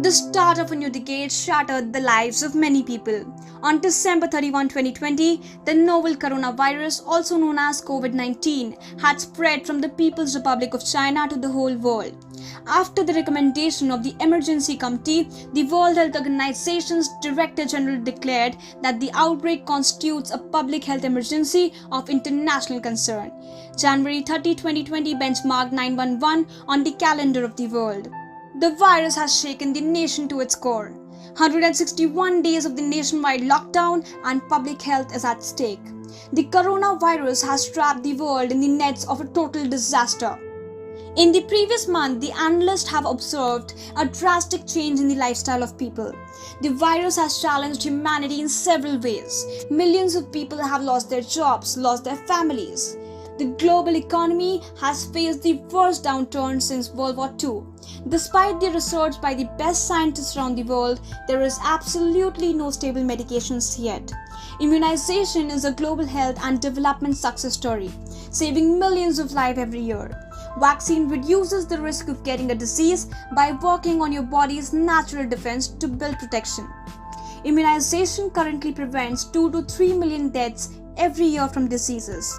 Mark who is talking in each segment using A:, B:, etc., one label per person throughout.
A: The start of a new decade shattered the lives of many people. On December 31, 2020, the novel coronavirus, also known as COVID-19, had spread from the People's Republic of China to the whole world. After the recommendation of the Emergency Committee, the World Health Organization's Director General declared that the outbreak constitutes a public health emergency of international concern. January 30, 2020 benchmarked 911 on the calendar of the world. The virus has shaken the nation to its core. 161 days of the nationwide lockdown and public health is at stake. The coronavirus has trapped the world in the nets of a total disaster. In the previous month, the analysts have observed a drastic change in the lifestyle of people. The virus has challenged humanity in several ways. Millions of people have lost their jobs, lost their families. The global economy has faced the worst downturn since World War II. Despite the research by the best scientists around the world, there is absolutely no stable medications yet. Immunization is a global health and development success story, saving millions of lives every year. Vaccine reduces the risk of getting a disease by working on your body's natural defense to build protection. Immunization currently prevents 2 to 3 million deaths every year from diseases.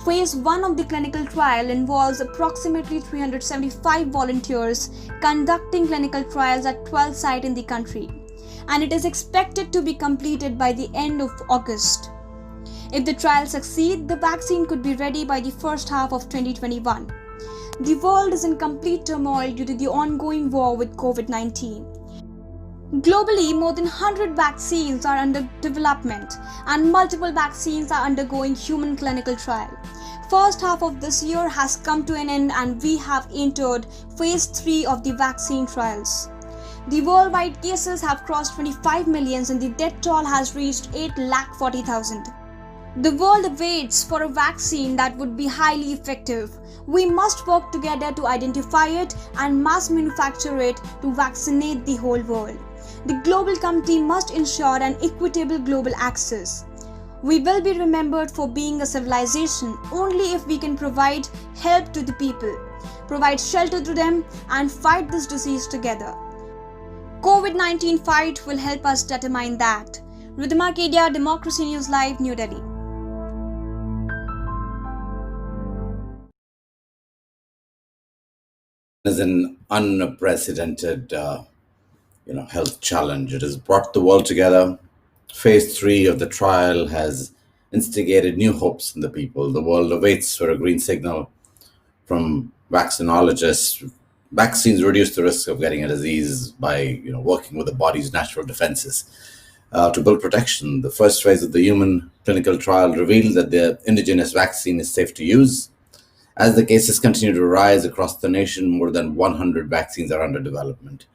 A: Phase 1 of the clinical trial involves approximately 375 volunteers conducting clinical trials at 12 sites in the country, and it is expected to be completed by the end of August. If the trials succeed, the vaccine could be ready by the first half of 2021. The world is in complete turmoil due to the ongoing war with COVID-19. Globally, more than 100 vaccines are under development and multiple vaccines are undergoing human clinical trial. First half of this year has come to an end and we have entered phase 3 of the vaccine trials. The worldwide cases have crossed 25 million and the death toll has reached 8,40,000. The world waits for a vaccine that would be highly effective. We must work together to identify it and mass manufacture it to vaccinate the whole world. The global committee must ensure an equitable global access. We will be remembered for being a civilization only if we can provide help to the people, provide shelter to them, and fight this disease together. COVID-19 fight will help us determine that. Ridhima Kedia, Democracy News Live, New Delhi.
B: Is an unprecedented health challenge. It has brought the world together. Phase 3 of the trial has instigated new hopes in the people. The world awaits for a green signal from vaccinologists. Vaccines reduce the risk of getting a disease by working with the body's natural defenses to build protection. The first phase of the human clinical trial revealed that the indigenous vaccine is safe to use. As the cases continue to rise across the nation, more than 100 vaccines are under development.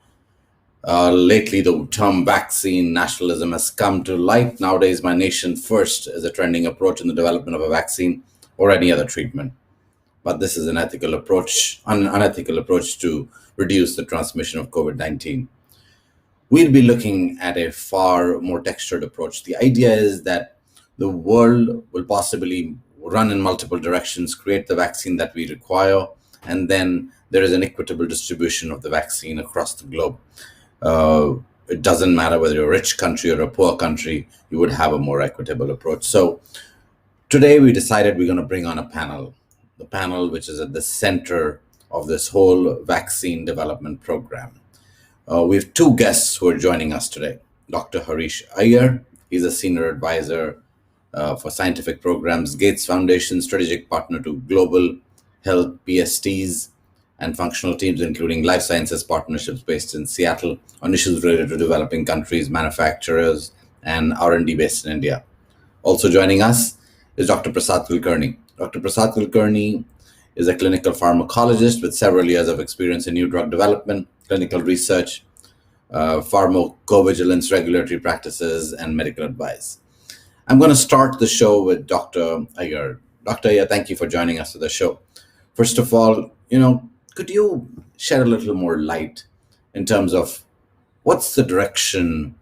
B: Lately, the term vaccine nationalism has come to light. Nowadays, my nation first is a trending approach in the development of a vaccine or any other treatment. But this is an unethical approach to reduce the transmission of COVID-19. We'll be looking at a far more textured approach. The idea is that the world will possibly run in multiple directions, create the vaccine that we require, and then there is an equitable distribution of the vaccine across the globe. It doesn't matter whether you're a rich country or a poor country, you would have a more equitable approach. So today we decided we're going to bring on a panel, the panel which is at the center of this whole vaccine development program. We have two guests who are joining us today. Dr. Harish Iyer, he's a senior advisor for scientific programs, Gates Foundation, strategic partner to global health PSTs and functional teams, including life sciences partnerships based in Seattle on issues related to developing countries, manufacturers, and R&D based in India. Also joining us is Dr. Prasad Kulkarni. Dr. Prasad Kulkarni is a clinical pharmacologist with several years of experience in new drug development, clinical research, pharmacovigilance, regulatory practices, and medical advice. I'm going to start the show with Dr. Iyer. Dr. Iyer, thank you for joining us for the show. First of all, could you shed a little more light in terms of what's the direction,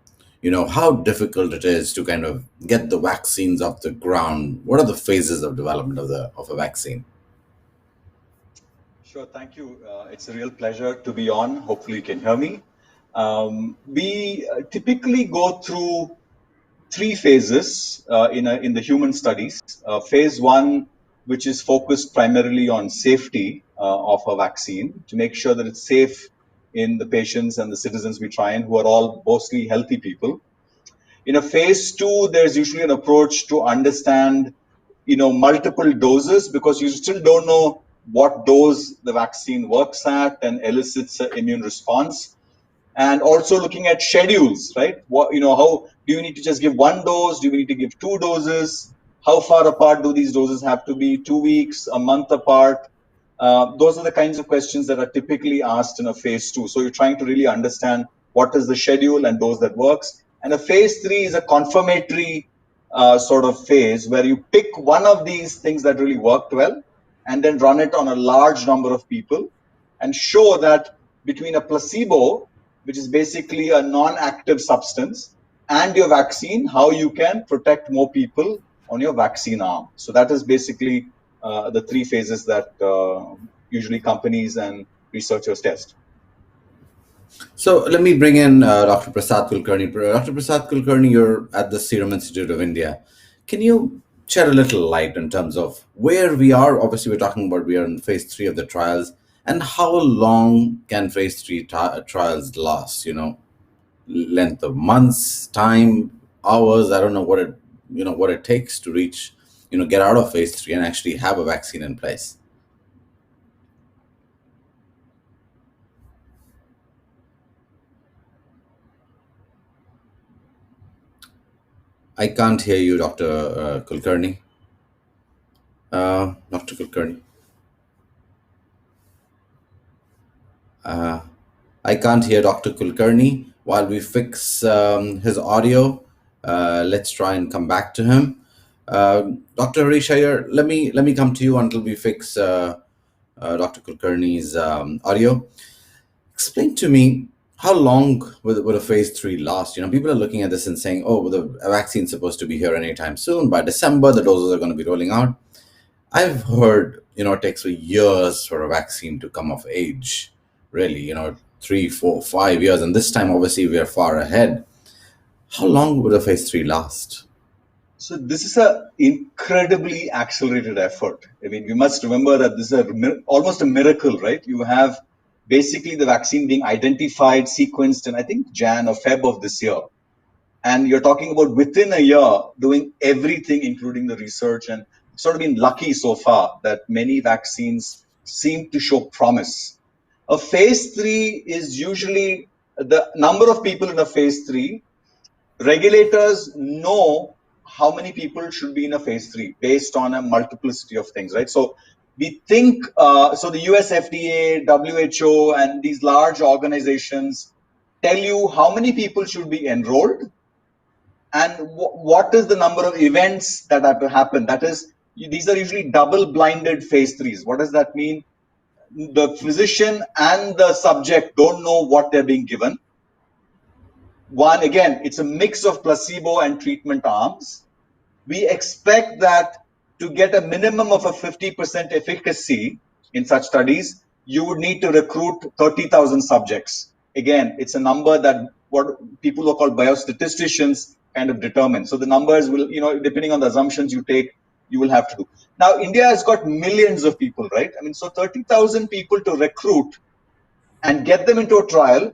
B: how difficult it is to kind of get the vaccines off the ground? What are the phases of development of a vaccine?
C: Sure, thank you. It's a real pleasure to be on. Hopefully you can hear me. We typically go through three phases in the human studies. Phase one, which is focused primarily on safety of a vaccine to make sure that it's safe in the patients and the citizens we try and who are all mostly healthy people. In a phase two, there's usually an approach to understand, multiple doses because you still don't know what dose the vaccine works at and elicits an immune response. And also looking at schedules, right? How do you need to just give one dose? Do you need to give two doses? How far apart do these doses have to be? 2 weeks, a month apart? Those are the kinds of questions that are typically asked in a phase two. So you're trying to really understand what is the schedule and dose that works. And a phase three is a confirmatory sort of phase where you pick one of these things that really worked well and then run it on a large number of people and show that between a placebo, which is basically a non-active substance, and your vaccine, how you can protect more people on your vaccine arm. So that is basically the three phases that usually companies and researchers test.
B: So let me bring in Dr. Prasad Kulkarni. Dr. Prasad Kulkarni, you're at the Serum Institute of India. Can you shed a little light in terms of where we are? Obviously, we're talking about we are in phase three of the trials. And how long can phase three trials last? Length of months, time, hours. I don't know what it takes to reach, get out of phase three and actually have a vaccine in place. I can't hear you, Dr. Kulkarni. Dr. Kulkarni. I can't hear Dr. Kulkarni. While we fix his audio, let's try and come back to him. Dr. Harish Iyer, let me come to you until we fix Dr. Kulkarni's audio. Explain to me how long will a phase three last? People are looking at this and saying, "Oh, well, the vaccine's supposed to be here anytime soon. By December, the doses are going to be rolling out." I've heard, it takes years for a vaccine to come of age. Really, 3, 4, 5 years, and this time, obviously, we are far ahead. How long would a phase three last?
C: So this is an incredibly accelerated effort. I mean, we must remember that this is almost a miracle, right? You have basically the vaccine being identified, sequenced in, I think, Jan or Feb of this year. And you're talking about within a year doing everything, including the research, and sort of been lucky so far that many vaccines seem to show promise. A phase three is usually the number of people in a phase three. Regulators know how many people should be in a phase three based on a multiplicity of things, right? So we think, so the US FDA, WHO, and these large organizations tell you how many people should be enrolled and what is the number of events that have to happen. That is, these are usually double-blinded phase threes. What does that mean? The physician and the subject don't know what they're being given. One, again, it's a mix of placebo and treatment arms. We expect that to get a minimum of a 50% efficacy in such studies, you would need to recruit 30,000 subjects. Again, it's a number that what people who are called biostatisticians kind of determine. So the numbers will, depending on the assumptions you take, you will have to do. Now, India has got millions of people, right? I mean, so 30,000 people to recruit and get them into a trial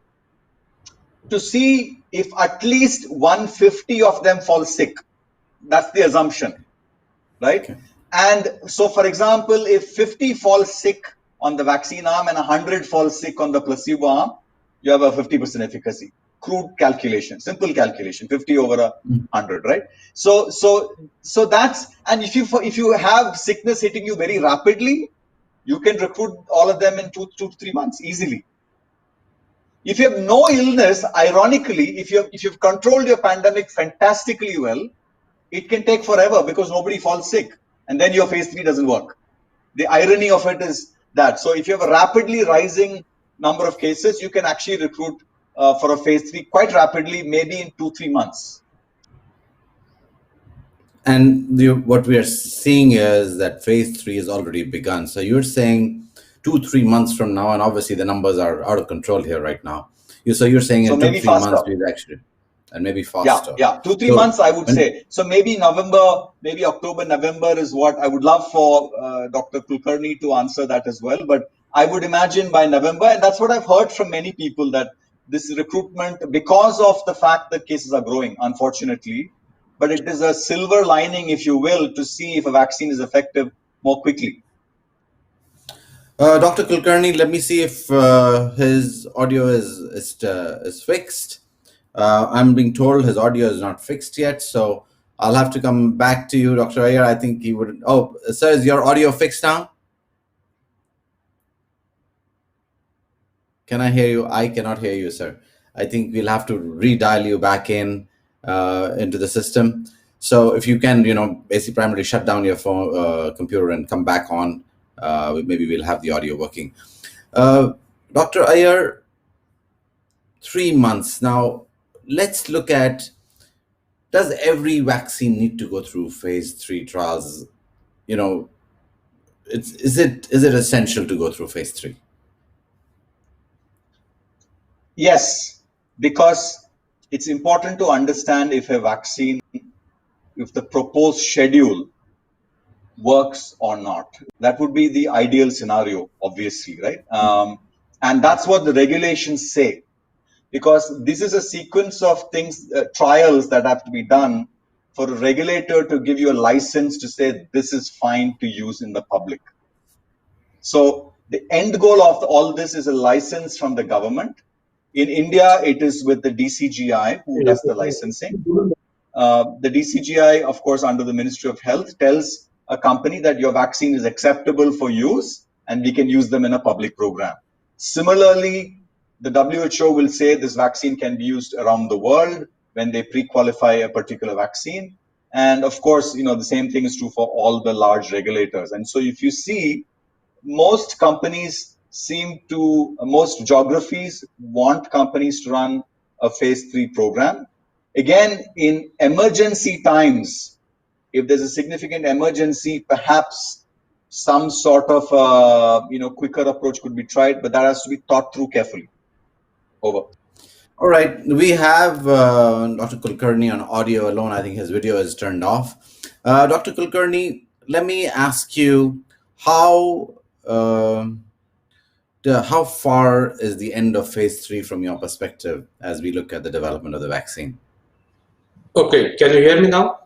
C: to see if at least 150 of them fall sick. That's the assumption, right? Okay. And so, for example, if 50 fall sick on the vaccine arm and 100 fall sick on the placebo arm, you have a 50% efficacy. Crude calculation, simple calculation, 50 over 100, right? So that's, and if you have sickness hitting you very rapidly, you can recruit all of them in 2 to 3 months easily. If you have no illness, ironically, if you've controlled your pandemic fantastically well, it can take forever because nobody falls sick, and then your phase three doesn't work. The irony of it is that. So if you have a rapidly rising number of cases, you can actually recruit for a phase three quite rapidly, maybe in 2-3 months.
B: And what we are seeing is that phase three has already begun. So you're saying 2-3 months from now, and obviously the numbers are out of control here right now. So you're saying
C: So
B: in
C: maybe
B: 2-3 months
C: faster.
B: we'll actually, and maybe
C: Yeah,
B: faster.
C: yeah, 2-3
B: So
C: months I would
B: when,
C: say. So maybe November, maybe October, November is what I would love for Dr. Kulkarni to answer that as well. But I would imagine by November, and that's what I've heard from many people, that this recruitment, because of the fact that cases are growing, unfortunately, but it is a silver lining, if you will, to see if a vaccine is effective more quickly.
B: Dr. Kulkarni, let me see if his audio is fixed. I'm being told his audio is not fixed yet, so I'll have to come back to you, Dr. Iyer. I think he would. Oh, sir, is your audio fixed now? Can I hear you? I cannot hear you, sir. I think we'll have to redial you back in into the system. So if you can, basically primarily shut down your phone, computer, and come back on, maybe we'll have the audio working. Dr. Iyer, 3 months now. Let's look at: does every vaccine need to go through phase 3 trials? You know, is it essential to go through phase 3?
C: Yes, because it's important to understand if a vaccine, if the proposed schedule works or not. That would be the ideal scenario, obviously, right? And that's what the regulations say, because this is a sequence of things, trials that have to be done for a regulator to give you a license to say this is fine to use in the public. So the end goal of all this is a license from the government. In India, it is with the DCGI who does the licensing. The DCGI, of course, under the Ministry of Health, tells a company that your vaccine is acceptable for use and we can use them in a public program. Similarly, the WHO will say this vaccine can be used around the world when they pre-qualify a particular vaccine. And of course, the same thing is true for all the large regulators. And so if you see, most geographies want companies to run a phase 3 program. Again, in emergency times, if there's a significant emergency, perhaps some sort of quicker approach could be tried, but that has to be thought through carefully. Over.
B: All right, we have Dr. Kulkarni on audio alone. I think his video is turned off. Dr. Kulkarni, let me ask you, how far is the end of phase 3 from your perspective as we look at the development of the vaccine?
D: Okay, can you hear me now?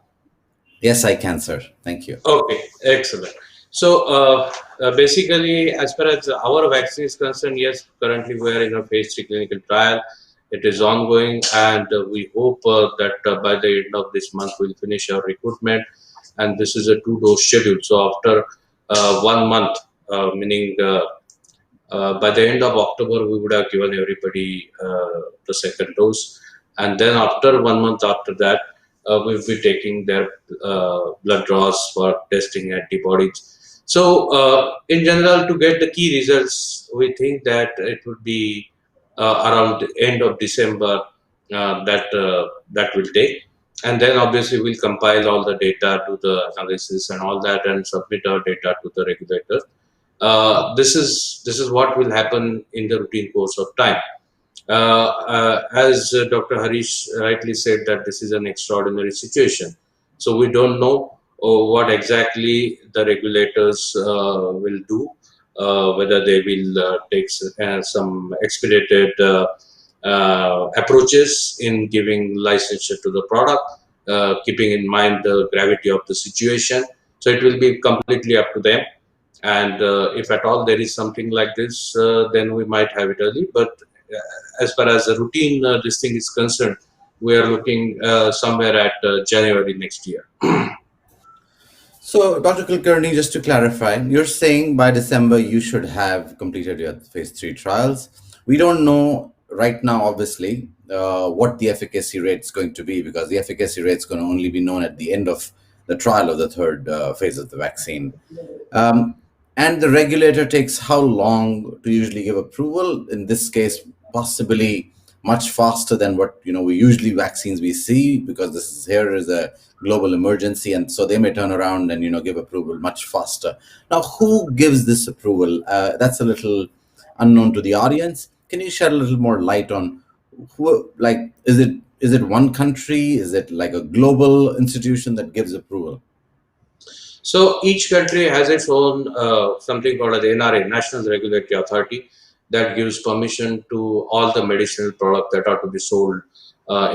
B: Yes, I can, sir. Thank you.
D: Okay, excellent. So basically, as far as our vaccine is concerned, yes, currently we are in a phase 3 clinical trial. It is ongoing, and we hope that by the end of this month we'll finish our recruitment. And this is a 2-dose schedule. So after 1 month, meaning by the end of October, we would have given everybody the second dose. And then after 1 month after that, we'll be taking their blood draws for testing antibodies. So in general, to get the key results, we think that it would be around the end of December that will take. And then obviously we'll compile all the data, do the analysis and all that, and submit our data to the regulator. This is what will happen in the routine course of time. As Dr. Harish rightly said, that this is an extraordinary situation. So we don't know what exactly the regulators will do, whether they will take some expedited approaches in giving licensure to the product, keeping in mind the gravity of the situation. So it will be completely up to them. And if at all there is something like this, then we might have it early. But as far as the routine this thing is concerned, we are looking somewhere at January next year.
B: So, Dr. Kulkarni, just to clarify, you're saying by December you should have completed your phase 3 trials. We don't know right now, obviously, what the efficacy rate is going to be, because the efficacy rate is going to only be known at the end of the trial of the third phase of the vaccine. And the regulator takes how long to usually give approval? In this case, possibly much faster than what we usually vaccines we see, because here is a global emergency, and so they may turn around and give approval much faster. Now, who gives this approval? That's a little unknown to the audience. Can you shed a little more light on who, like, is it one country? Is it like a global institution that gives approval?
D: So each country has its own something called as NRA, National Regulatory Authority, that gives permission to all the medicinal products that are to be sold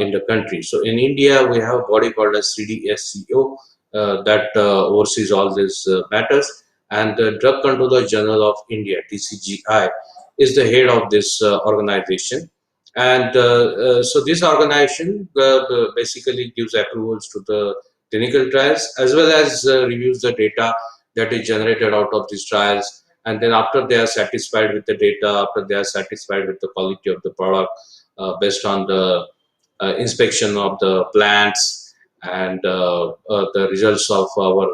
D: in the country. So in India, we have a body called as CDSCO that oversees all these matters, and the Drug Controller General of India (DCGI) is the head of this organization. And so this organization basically gives approvals to the clinical trials as well as reviews the data that is generated out of these trials. And then after they are satisfied with the data, after they are satisfied with the quality of the product based on the inspection of the plants and the results of our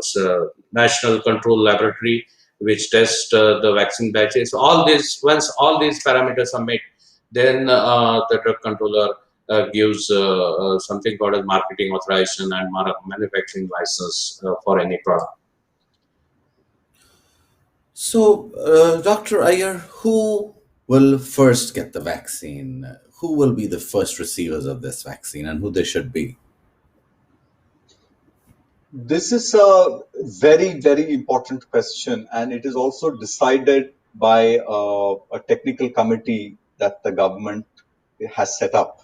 D: national control laboratory which test the vaccine batches, all these, once all these parameters are met, then the drug controller gives something called as marketing authorization and manufacturing license for any product.
B: So, Dr. Iyer, who will first get the vaccine? Who will be the first receivers of this vaccine, and who they should be?
C: This is a very, very important question, and it is also decided by a technical committee that the government has set up,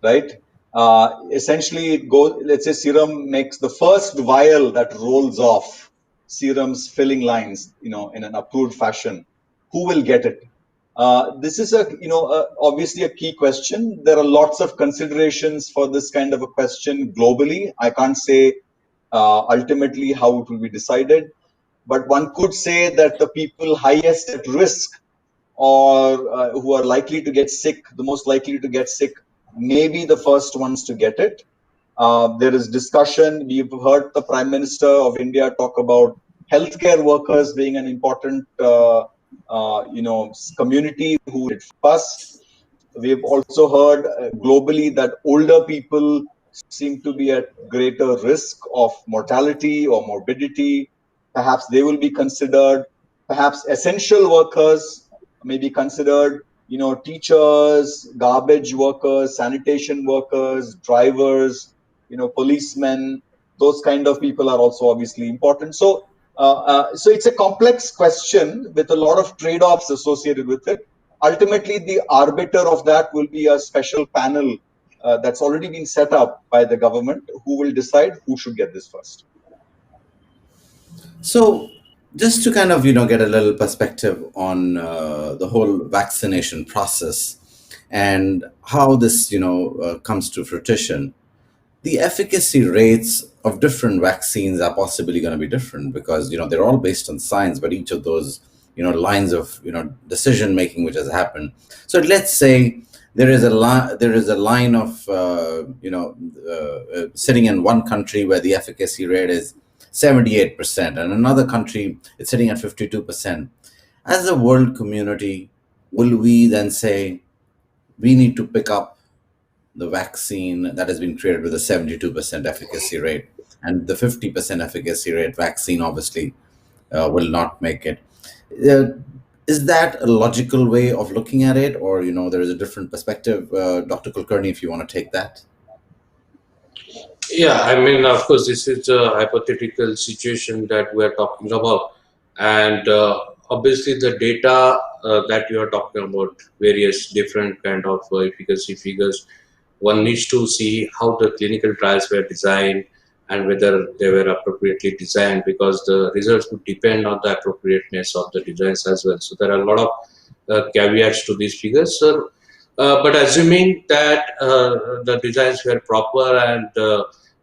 C: right? Essentially, it goes. Let's say Serum makes the first vial that rolls off Serum's filling lines, in an approved fashion. Who will get it? This is obviously a key question. There are lots of considerations for this kind of a question globally. I can't say ultimately how it will be decided, but one could say that the people highest at risk or who are likely to get sick, the most likely to get sick, may be the first ones to get it. There is discussion. We've heard the Prime Minister of India talk about healthcare workers being an important, community who did first. We've also heard globally that older people seem to be at greater risk of mortality or morbidity. Perhaps they will be considered. Perhaps essential workers may be considered. Teachers, garbage workers, sanitation workers, drivers, policemen. Those kind of people are also obviously important. So it's a complex question with a lot of trade-offs associated with it. Ultimately, the arbiter of that will be a special panel that's already been set up by the government who will decide who should get this first.
B: So, just to kind of get a little perspective on the whole vaccination process and how this comes to fruition, the efficacy rates of different vaccines are possibly going to be different because they're all based on science, but each of those lines of decision making which has happened. So let's say there is a line of sitting in one country where the efficacy rate is 78%, and another country it's sitting at 52%. As a world community, will we then say we need to pick up the vaccine that has been created with a 72% efficacy rate, and the 50% efficacy rate vaccine obviously will not make it? Is that a logical way of looking at it, or there is a different perspective? Dr. Kulkarni, if you want to take that.
D: Yeah, I mean, of course, this is a hypothetical situation that we're talking about. And obviously, the data that you are talking about, various different kind of efficacy figures, one needs to see how the clinical trials were designed and whether they were appropriately designed, because the results would depend on the appropriateness of the designs as well. So there are a lot of caveats to these figures. So, but assuming that the designs were proper and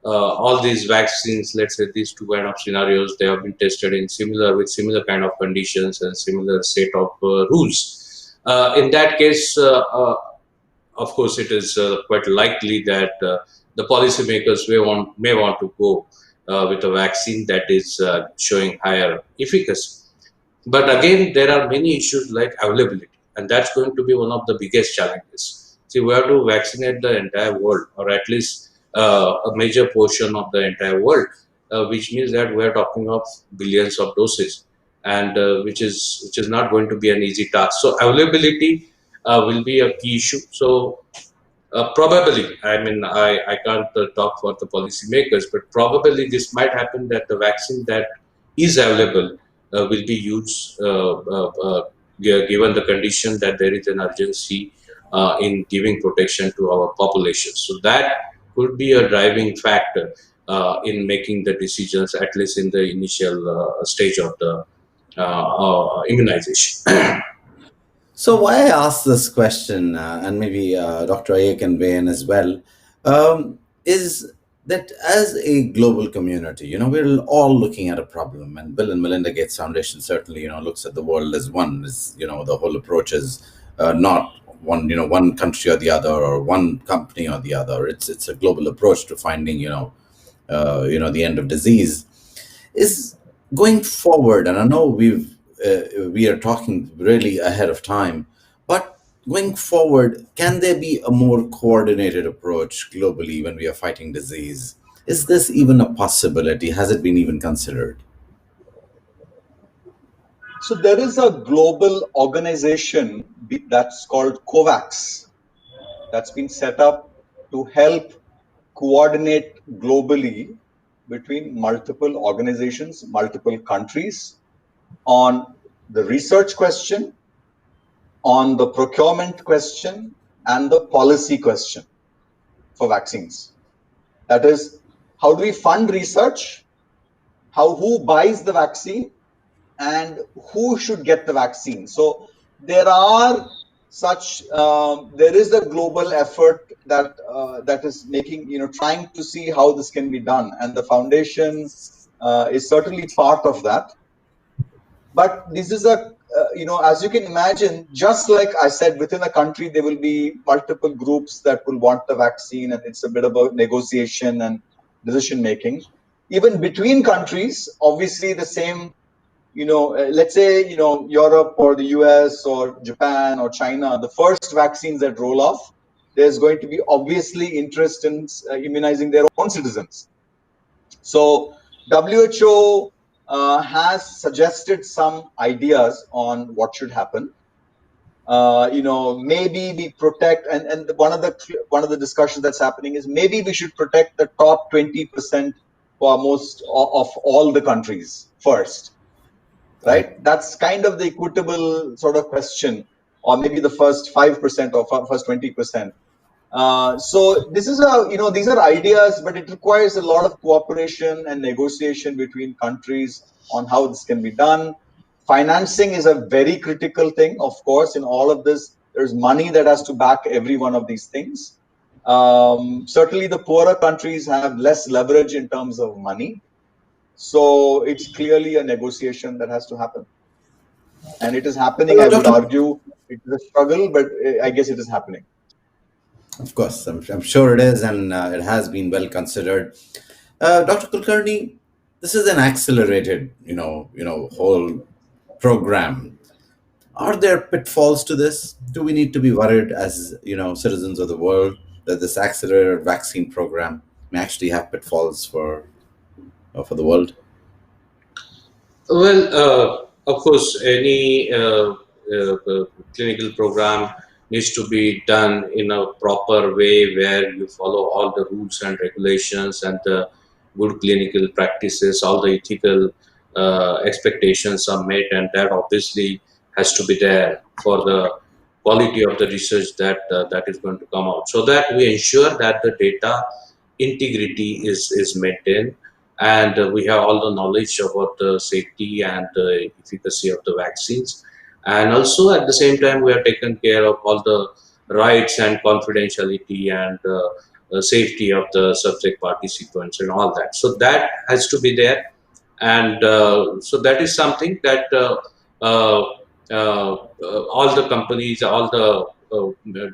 D: all these vaccines, let's say these two kind of scenarios, they have been tested in similar kind of conditions and similar set of rules. In that case, of course, it is quite likely that the policymakers may want to go with a vaccine that is showing higher efficacy. But again, there are many issues like availability, and that's going to be one of the biggest challenges. See, we have to vaccinate the entire world, or at least a major portion of the entire world, which means that we are talking of billions of doses, and which is not going to be an easy task. So availability will be a key issue. So probably, I mean, I can't talk for the policymakers, but probably this might happen that the vaccine that is available will be used given the condition that there is an urgency in giving protection to our population. So that could be a driving factor in making the decisions, at least in the initial stage of the immunization.
B: So why I ask this question, and maybe Dr. Iyer can weigh in as well, is that as a global community, we're all looking at a problem, and Bill and Melinda Gates Foundation certainly, looks at the world as one. Is the whole approach is not one, one country or the other, or one company or the other. It's a global approach to finding, the end of disease. Is going forward, and I know we are talking really ahead of time, but going forward, can there be a more coordinated approach globally when we are fighting disease? Is this even a possibility? Has it been even considered?
C: So there is a global organization that's called COVAX that's been set up to help coordinate globally between multiple organizations, multiple countries on the research question, on the procurement question, and the policy question for vaccines. That is, how do we fund research? Who buys the vaccine? And who should get the vaccine? So there are there is a global effort that is making, trying to see how this can be done, and the foundation is certainly part of that. But this is as you can imagine, just like I said, within a country there will be multiple groups that will want the vaccine, and it's a bit about negotiation and decision making. Even between countries, obviously the same, let's say, Europe or the US or Japan or China, the first vaccines that roll off, there's going to be obviously interest in immunizing their own citizens. So WHO has suggested some ideas on what should happen. Maybe we protect, and one of the discussions that's happening is maybe we should protect the top 20% for most of all the countries first, right? That's kind of the equitable sort of question, or maybe the first 5% or first 20%. So this is these are ideas, but it requires a lot of cooperation and negotiation between countries on how this can be done. Financing is a very critical thing, of course. In all of this, there's money that has to back every one of these things. Certainly, the poorer countries have less leverage in terms of money. So it's clearly a negotiation that has to happen. And it is happening, I would argue. It is a struggle, but I guess it is happening.
B: Of course, I'm sure it is, and it has been well considered. Dr. Kulkarni, this is an accelerated, whole program. Are there pitfalls to this? Do we need to be worried as, citizens of the world that this accelerated vaccine program may actually have pitfalls for the world?
D: Well, of course, any clinical program needs to be done in a proper way where you follow all the rules and regulations and the good clinical practices, all the ethical expectations are met, and that obviously has to be there for the quality of the research that is going to come out, so that we ensure that the data integrity is maintained, and we have all the knowledge about the safety and the efficacy of the vaccines, and also at the same time we are taken care of all the rights and confidentiality and safety of the subject participants and all that. So that has to be there, and so that is something that uh, all the companies, all the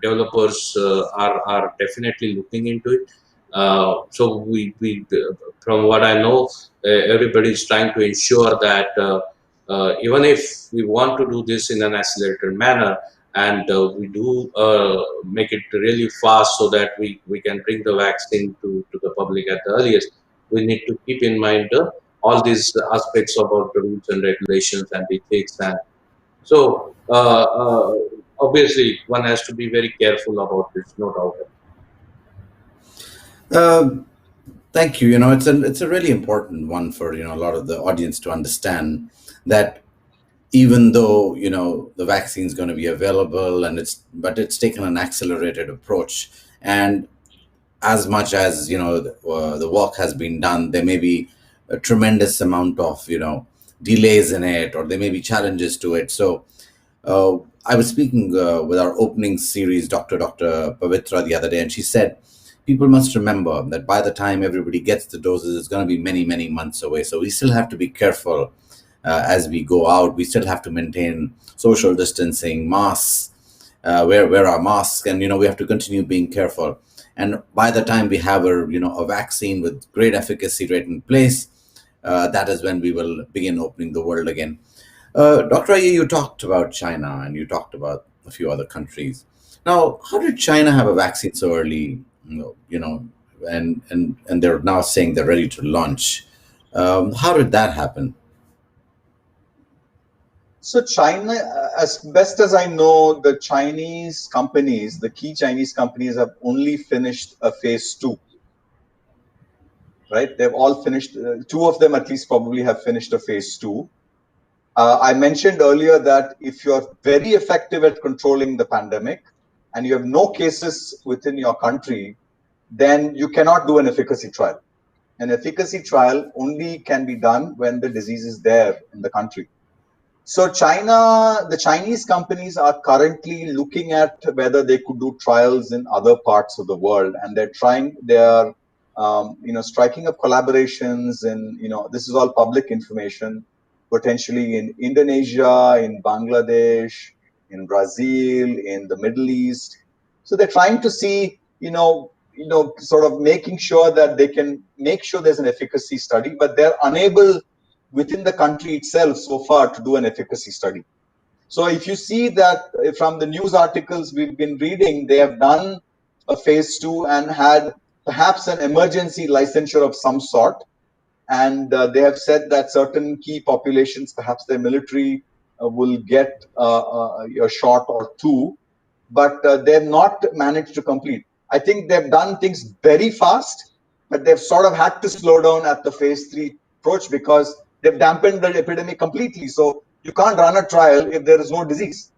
D: developers are definitely looking into it. So we from what I know, everybody is trying to ensure that even if we want to do this in an accelerated manner, and we do make it really fast so that we can bring the vaccine to the public at the earliest, we need to keep in mind all these aspects about the rules and regulations and ethics. And so obviously one has to be very careful about this, no doubt.
B: Uh, Thank you. It's a really important one for a lot of the audience to understand that even though the vaccine is going to be available but it's taken an accelerated approach, and as much as the work has been done, there may be a tremendous amount of delays in it, or there may be challenges to it. So I was speaking with our opening series Dr. Pavitra the other day, and she said people must remember that by the time everybody gets the doses, it's going to be many, many months away. So we still have to be careful as we go out. We still have to maintain social distancing, masks, wear our masks, and we have to continue being careful. And by the time we have a vaccine with great efficacy rate in place, that is when we will begin opening the world again. Dr. Iyer, you talked about China and you talked about a few other countries. Now, how did China have a vaccine so early? And they're now saying they're ready to launch. How did that happen?
C: So China, as best as I know, the Chinese companies, the key Chinese companies, have only finished a phase 2, right? They've all finished. Two of them at least probably have finished a phase 2. I mentioned earlier that if you're very effective at controlling the pandemic and you have no cases within your country, then you cannot do an efficacy trial. An efficacy trial only can be done when the disease is there in the country. So the Chinese companies are currently looking at whether they could do trials in other parts of the world, and they're striking up collaborations, and this is all public information, potentially in Indonesia, in Bangladesh, in Brazil, in the Middle East. So they're trying to see, sort of making sure that they can make sure there's an efficacy study, but they're unable within the country itself so far to do an efficacy study. So if you see that from the news articles we've been reading, they have done a phase 2 and had perhaps an emergency licensure of some sort. And they have said that certain key populations, perhaps their military, will get a shot or two, but they've not managed to complete. I think they've done things very fast, but they've sort of had to slow down at the phase 3 approach because they've dampened the epidemic completely. So you can't run a trial if there is no disease.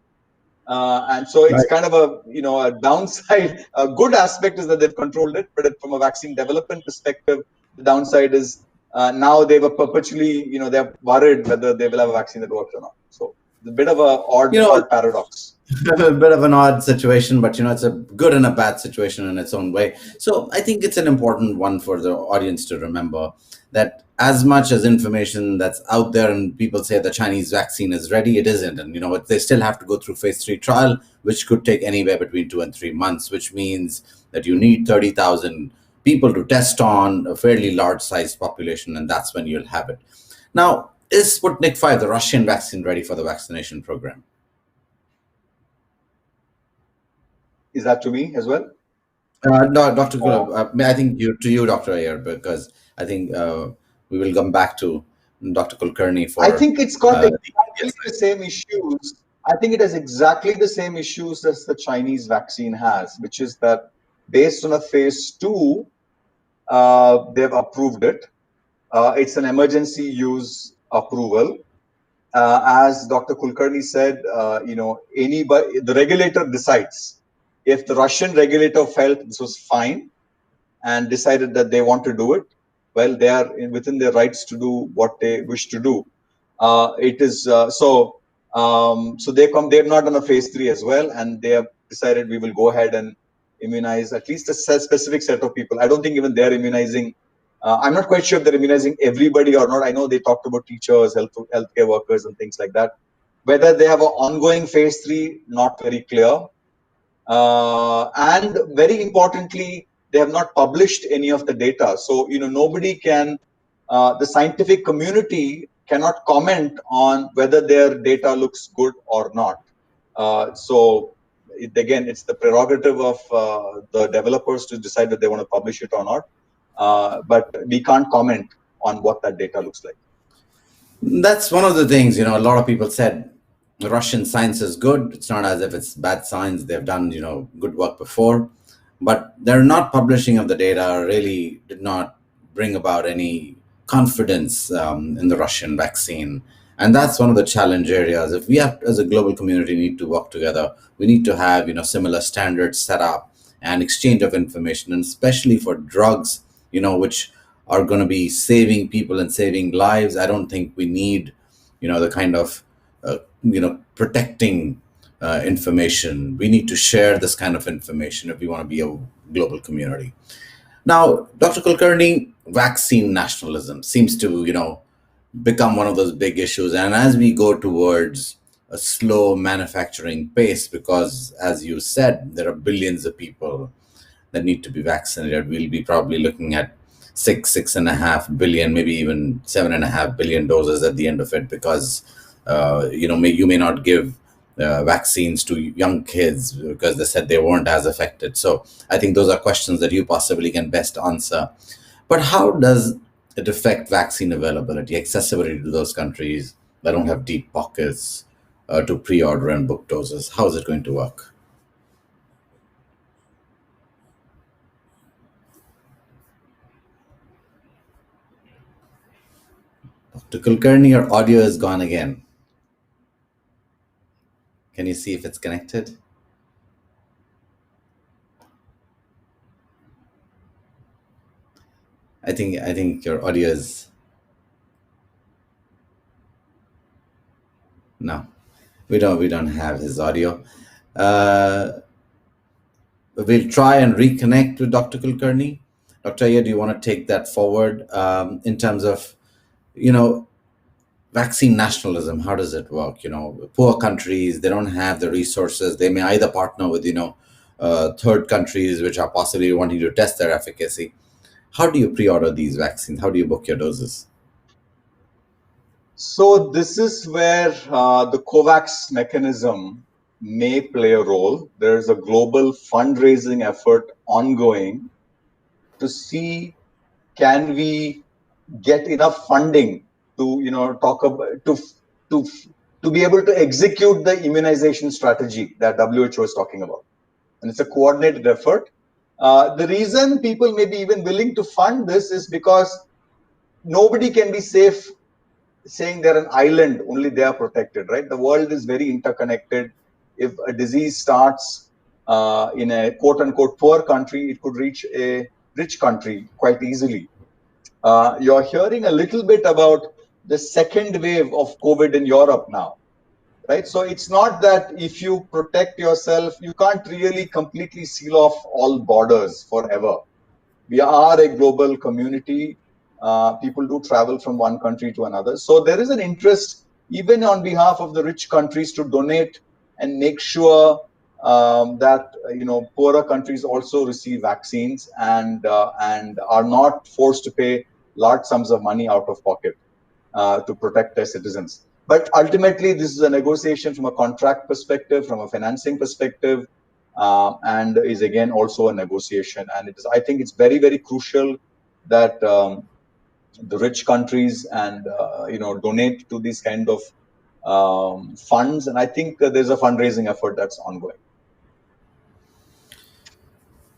C: And so it's kind of a downside. A good aspect is that they've controlled it, but from a vaccine development perspective, the downside is now they were perpetually, they're worried whether they will have a vaccine that works or not. So it's a bit of a odd paradox.
B: A bit of an odd situation, but it's a good and a bad situation in its own way. So I think it's an important one for the audience to remember that as much as information that's out there and people say the Chinese vaccine is ready, it isn't. And they still have to go through phase 3 trial, which could take anywhere between 2 and 3 months, which means that you need 30,000 people to test on a fairly large sized population, and that's when you'll have it. Now, is Sputnik 5, the Russian vaccine, ready for the vaccination program?
C: Is that to me as well?
B: No, Dr. I think to you, Dr. Iyer, because I think we will come back to Dr. Kulkarni for.
C: I think it's got exactly the same issues. I think it has exactly the same issues as the Chinese vaccine has, which is that based on a phase 2, they've approved it. It's an emergency use approval. As Dr. Kulkarni said, anybody, the regulator decides. If the Russian regulator felt this was fine and decided that they want to do it, well, they are within their rights to do what they wish to do. It is so they're not done a phase 3 as well, and they have decided we will go ahead and immunize at least a specific set of people. I don't think even they're immunizing. I'm not quite sure if they're immunizing everybody or not. I know they talked about teachers, healthcare workers, and things like that. Whether they have an ongoing phase 3, not very clear. And very importantly, they have not published any of the data. So, nobody can, the scientific community cannot comment on whether their data looks good or not. So, it's the prerogative of the developers to decide whether they want to publish it or not. But we can't comment on what that data looks like.
B: That's one of the things, a lot of people said, Russian science is good. It's not as if it's bad science. They've done, good work before, but their not publishing of the data really did not bring about any confidence in the Russian vaccine. And that's one of the challenge areas. If we have, as a global community, need to work together, we need to have, similar standards set up and exchange of information, and especially for drugs, which are going to be saving people and saving lives. I don't think we need, the kind of protecting information. We need to share this kind of information if we want to be a global community. Now, Dr. Kulkarni, vaccine nationalism seems to, become one of those big issues. And as we go towards a slow manufacturing pace, because as you said, there are billions of people that need to be vaccinated, we'll be probably looking at 6.5 billion, maybe even 7.5 billion doses at the end of it, because you may not give vaccines to young kids because they said they weren't as affected. So I think those are questions that you possibly can best answer. But how does it affect vaccine availability, accessibility to those countries that don't have deep pockets to pre-order and book doses? How is it going to work? Dr. Kulkarni, your audio is gone again. Can you see if it's connected? I think your audio is no. We don't have his audio. Uh, we'll try and reconnect with Dr. Kulkarni. Dr. Iyer, do you want to take that forward in terms of you know vaccine nationalism? How does it work? Poor countries, they don't have the resources. They may either partner with third countries which are possibly wanting to test their efficacy. How do you pre-order these vaccines? How do you book your doses?
C: So this is where the COVAX mechanism may play a role. There is a global fundraising effort ongoing to see, can we get enough funding to talk about to to be able to execute the immunization strategy that WHO is talking about, and it's a coordinated effort. The reason people may be even willing to fund this is because nobody can be safe saying they're an island, only they are protected, right? The world is very interconnected. If a disease starts in a quote unquote poor country, it could reach a rich country quite easily. You're hearing a little bit about the second wave of COVID in Europe now, right? So it's not that if you protect yourself, you can't really completely seal off all borders forever. We are a global community. People do travel from one country to another. So there is an interest, even on behalf of the rich countries, to donate and make sure that poorer countries also receive vaccines and are not forced to pay large sums of money out of pocket to protect their citizens. But ultimately, this is a negotiation from a contract perspective, from a financing perspective, and is again also a negotiation. And I think it's very, very crucial that the rich countries and donate to these kind of funds. And I think there's a fundraising effort that's ongoing.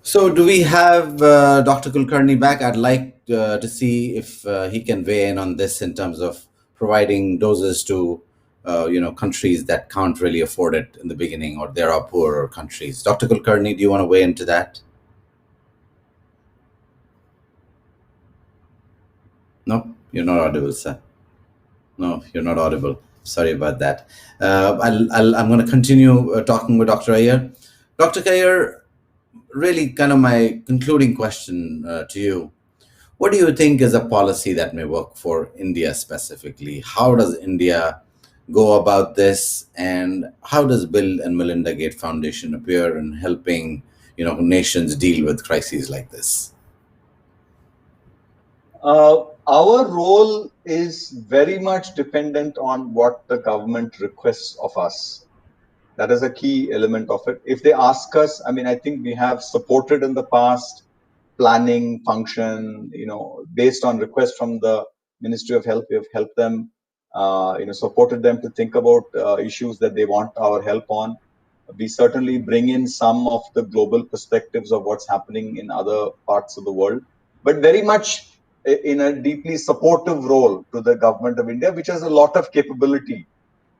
B: So, do we have Dr. Kulkarni back? I'd like to see if he can weigh in on this in terms of providing doses to countries that can't really afford it in the beginning, or there are poorer countries. Dr. Kulkarni, do you want to weigh into that? No, you're not audible, sir. No, you're not audible. Sorry about that. I'm going to continue talking with Dr. Iyer. Dr. Iyer, really kind of my concluding question to you. What do you think is a policy that may work for India specifically? How does India go about this, and how does Bill and Melinda Gates Foundation appear in helping nations deal with crises like this?
C: Our role is very much dependent on what the government requests of us. That is a key element of it. If they ask us, I mean, I think we have supported in the past planning function, based on requests from the Ministry of Health, we have helped them supported them to think about issues that they want our help on. We certainly bring in some of the global perspectives of what's happening in other parts of the world, but very much in a deeply supportive role to the government of India, which has a lot of capability.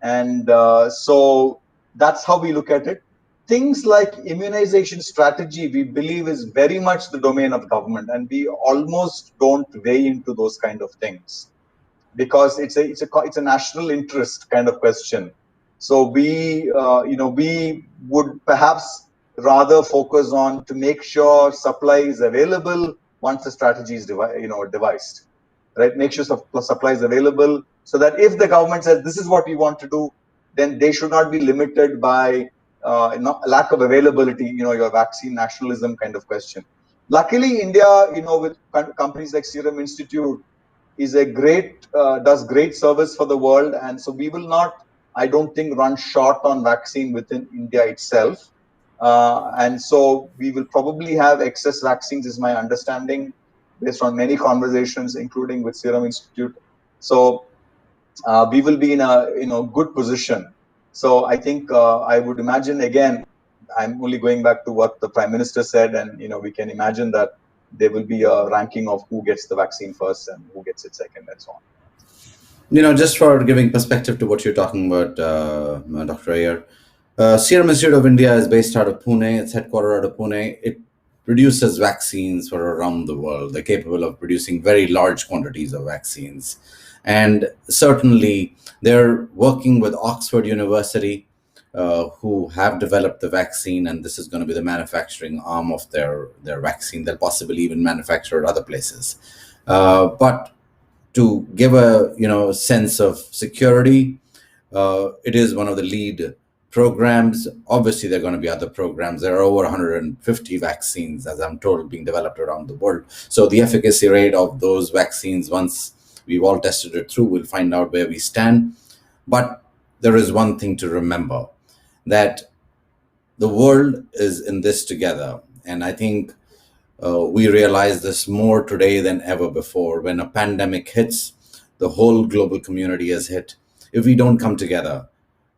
C: And so that's how we look at it. Things like immunization strategy, we believe, is very much the domain of government, and we almost don't weigh into those kind of things because it's a national interest kind of question. So we would perhaps rather focus on to make sure supply is available once the strategy is devised, right? Make sure supply is available so that if the government says this is what we want to do, then they should not be limited by lack of availability. Your vaccine nationalism kind of question. Luckily, India, with companies like Serum Institute, is does great service for the world, and so we will not, I don't think, run short on vaccine within India itself, and so we will probably have excess vaccines, is my understanding, based on many conversations, including with Serum Institute. So we will be in a good position. So I think I would imagine, again, I'm only going back to what the Prime Minister said, and we can imagine that there will be a ranking of who gets the vaccine first and who gets it second, and so on.
B: Just for giving perspective to what you're talking about, Dr. Iyer, Serum Institute of India is based out of Pune. It's headquartered out of Pune. It produces vaccines for around the world. They're capable of producing very large quantities of vaccines. And certainly, they're working with Oxford University, who have developed the vaccine, and this is going to be the manufacturing arm of their vaccine. They'll possibly even manufacture at other places. But to give a sense of security, it is one of the lead programs. Obviously, there are going to be other programs. There are over 150 vaccines, as I'm told, being developed around the world. So the efficacy rate of those vaccines, once we've all tested it through, we'll find out where we stand. But there is one thing to remember, that the world is in this together. And I think we realize this more today than ever before. When a pandemic hits, the whole global community is hit. If we don't come together,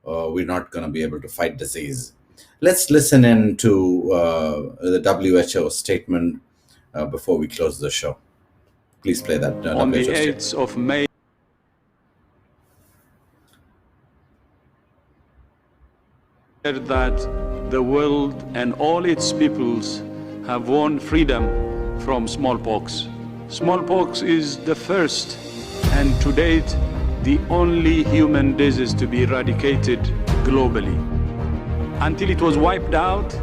B: we're not going to be able to fight disease. Let's listen in to the WHO statement before we close the show. Please play that.
E: On the 8th of May, that the world and all its peoples have won freedom from smallpox. Smallpox is the first and to date the only human disease to be eradicated globally. Until it was wiped out,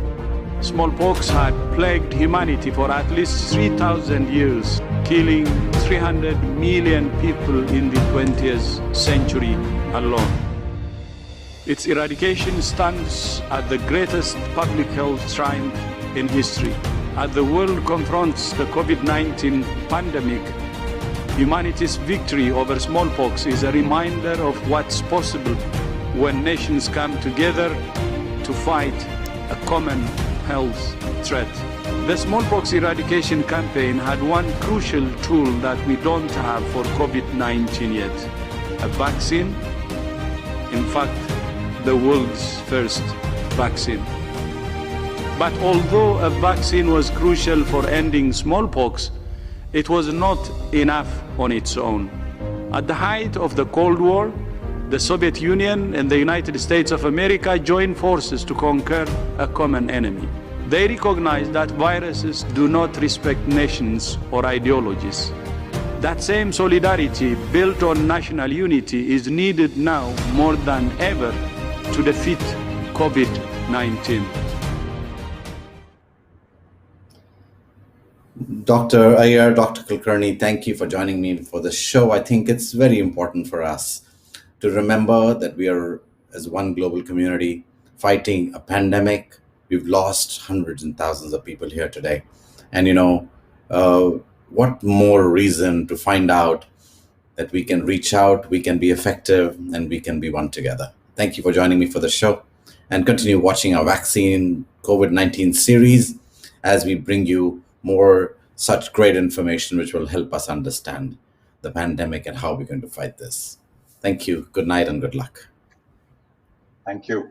E: smallpox had plagued humanity for at least 3,000 years, killing 300 million people in the 20th century alone. Its eradication stands at the greatest public health triumph in history. As the world confronts the COVID-19 pandemic, humanity's victory over smallpox is a reminder of what's possible when nations come together to fight a common health threat. The smallpox eradication campaign had one crucial tool that we don't have for COVID-19 yet: a vaccine. In fact, the world's first vaccine. But although a vaccine was crucial for ending smallpox, it was not enough on its own. At the height of the Cold War, the Soviet Union and the United States of America joined forces to conquer a common enemy. They recognized that viruses do not respect nations or ideologies. That same solidarity built on national unity is needed now more than ever to defeat COVID-19.
B: Dr. Iyer, Dr. Kulkarni, thank you for joining me for this show. I think it's very important for us to remember that we are, as one global community, fighting a pandemic. We've lost hundreds and thousands of people here today. And, what more reason to find out that we can reach out, we can be effective, and we can be one together. Thank you for joining me for the show, and continue watching our vaccine COVID-19 series as we bring you more such great information which will help us understand the pandemic and how we're going to fight this. Thank you. Good night and good luck.
C: Thank you.